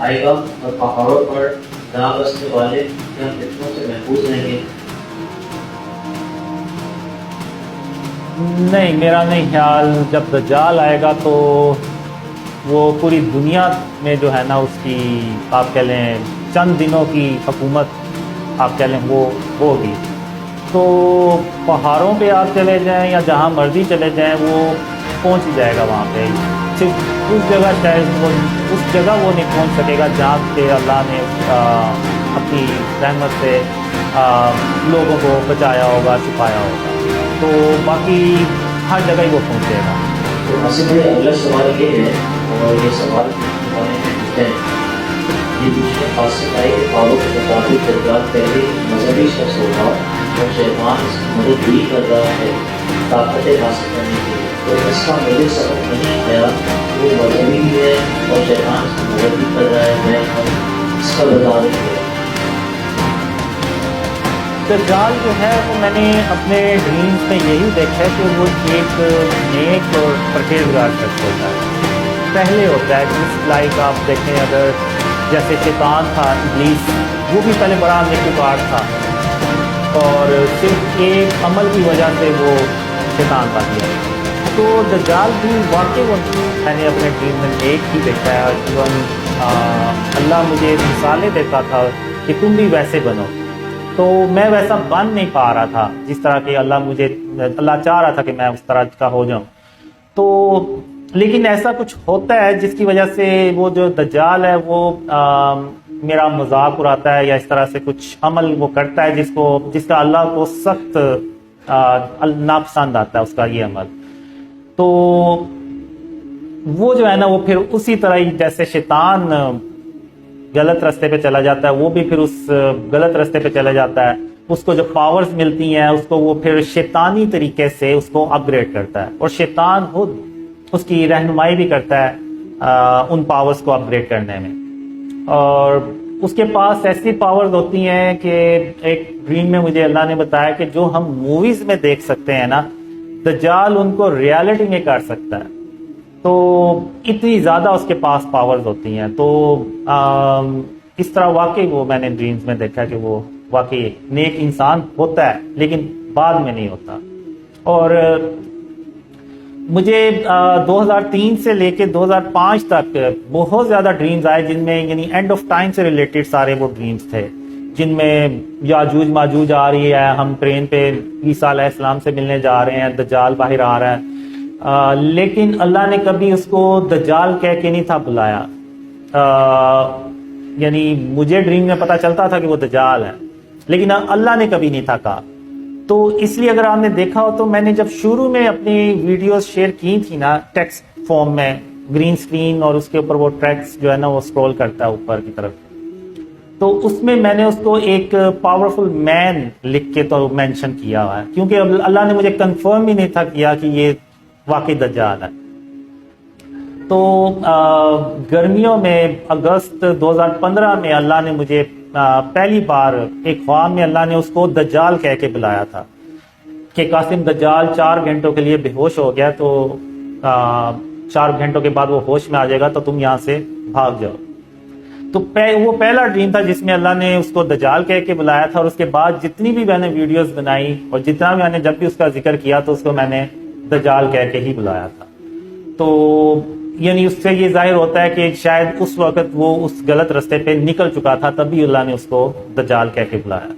آئے گا اور پہاڑوں پر نہ بسنے والے کیا فتنوں سے محفوظ رہیں گے؟ نہیں، میرا نہیں خیال جب دجال آئے گا تو وہ پوری دنیا میں جو ہے نا اس کی آپ کہہ لیں چند دنوں کی حکومت آپ کہہ لیں وہ ہوگی. تو پہاڑوں پہ آپ چلے جائیں یا جہاں مرضی چلے جائیں وہ پہنچ ہی جائے گا وہاں پہ. صرف اس جگہ شاید اس جگہ وہ نہیں پہنچ سکے گا جہاں پہ اللہ نے اپنی رحمت سے لوگوں کو بچایا ہوگا، چھپایا ہوگا. تو باقی ہر جگہ ہی وہ پہنچے گا. تو حاصل بھائی اگلا سوال یہ ہے، اور یہ سوال پوچھتے ہیں، یہ بیچ میں خاصیت آئی کہ فاروق کے مطابق دجال پہلے مذہبی شخص ہوگا اور شیطان اس کی مدد بھی کر رہا ہے طاقتیں حاصل کرنے کے لیے. تو اس کا مجھے سبق نہیں آیا کہ وہ مذہبی بھی ہے اور شیطان اس کی مدد بھی کر رہا ہے. میں اس کا بتا دیں گے. دجال جو ہے وہ میں نے اپنے ڈریمز میں یہی دیکھا ہے کہ وہ ایک نیک اور پرہیزگار شخص ہوتا ہے. پہلے ہوتا ہے جس لائک آپ دیکھیں اگر جیسے شیطان تھا ابلیس، وہ بھی پہلے بڑا نیکوکار تھا اور صرف ایک عمل کی وجہ سے وہ شیطان بن گیا. تو دجال بھی واقعی میں نے اپنے ڈریم میں ایک ہی دیکھا ہے. اللہ مجھے مثالیں دیتا تھا کہ تم بھی ویسے بنو، تو میں ویسا بن نہیں پا رہا تھا جس طرح کہ اللہ چاہ رہا تھا کہ میں اس طرح کا ہو جاؤں. تو لیکن ایسا کچھ ہوتا ہے جس کی وجہ سے وہ جو دجال ہے وہ میرا مذاق اڑاتا ہے یا اس طرح سے کچھ عمل وہ کرتا ہے جس کا اللہ کو سخت ناپسند آتا ہے اس کا یہ عمل. تو وہ جو ہے نا وہ پھر اسی طرح ہی جیسے شیطان غلط راستے پہ چلا جاتا ہے، وہ بھی پھر اس غلط راستے پہ چلا جاتا ہے. اس کو جو پاورز ملتی ہیں اس کو وہ پھر شیطانی طریقے سے اس کو اپ گریڈ کرتا ہے، اور شیطان خود اس کی رہنمائی بھی کرتا ہے ان پاورز کو اپ گریڈ کرنے میں. اور اس کے پاس ایسی پاورز ہوتی ہیں کہ ایک ڈریم میں مجھے اللہ نے بتایا کہ جو ہم موویز میں دیکھ سکتے ہیں نا، دجال ان کو ریالٹی میں کر سکتا ہے. تو اتنی زیادہ اس کے پاس پاورز ہوتی ہیں. تو اس طرح واقعی وہ میں نے ڈریمز میں دیکھا کہ وہ واقعی نیک انسان ہوتا ہے لیکن بعد میں نہیں ہوتا. اور مجھے 2003 سے لے کے 2005 تک بہت زیادہ ڈریمز آئے جن میں یعنی اینڈ آف ٹائم سے ریلیٹڈ سارے وہ ڈریمز تھے، جن میں یاجوج ماجوج آ رہی ہے، ہم ٹرین پہ عیسیٰ علیہ السلام سے ملنے جا رہے ہیں، دجال باہر آ رہا ہے. لیکن اللہ نے کبھی اس کو دجال کہہ کے نہیں تھا بلایا. یعنی مجھے ڈریم میں پتا چلتا تھا کہ وہ دجال ہے لیکن اللہ نے کبھی نہیں تھا کہا. تو اس لیے اگر آپ نے دیکھا ہو تو میں نے جب شروع میں اپنی ویڈیوز شیئر کی تھی نا ٹیکسٹ فارم میں، گرین سکرین اور اس کے اوپر وہ ٹریکس جو ہے نا وہ سکرول کرتا ہے اوپر کی طرف، تو اس میں نے اس کو ایک پاورفل مین لکھ کے تو مینشن کیا ہوا ہے کیونکہ اللہ نے مجھے کنفرم ہی نہیں تھا کیا کہ یہ واقعی دجال ہے. تو گرمیوں میں اگست 2015 میں اللہ نے مجھے پہلی بار ایک خواب میں اللہ نے اس کو دجال کہہ کے بلایا تھا کہ قاسم دجال 4 گھنٹوں کے لیے بے ہوش ہو گیا، تو 4 گھنٹوں کے بعد وہ ہوش میں آ جائے گا تو تم یہاں سے بھاگ جاؤ. تو وہ پہلا ڈریم تھا جس میں اللہ نے اس کو دجال کہہ کے بلایا تھا. اور اس کے بعد جتنی بھی میں نے ویڈیوز بنائی اور جتنا بھی میں نے جب بھی اس کا ذکر کیا تو اس کو میں نے دجال کہہ کے ہی بلایا تھا. تو یعنی اس سے یہ ظاہر ہوتا ہے کہ شاید اس وقت وہ اس غلط راستے پہ نکل چکا تھا، تب بھی اللہ نے اس کو دجال کہہ کے بلایا.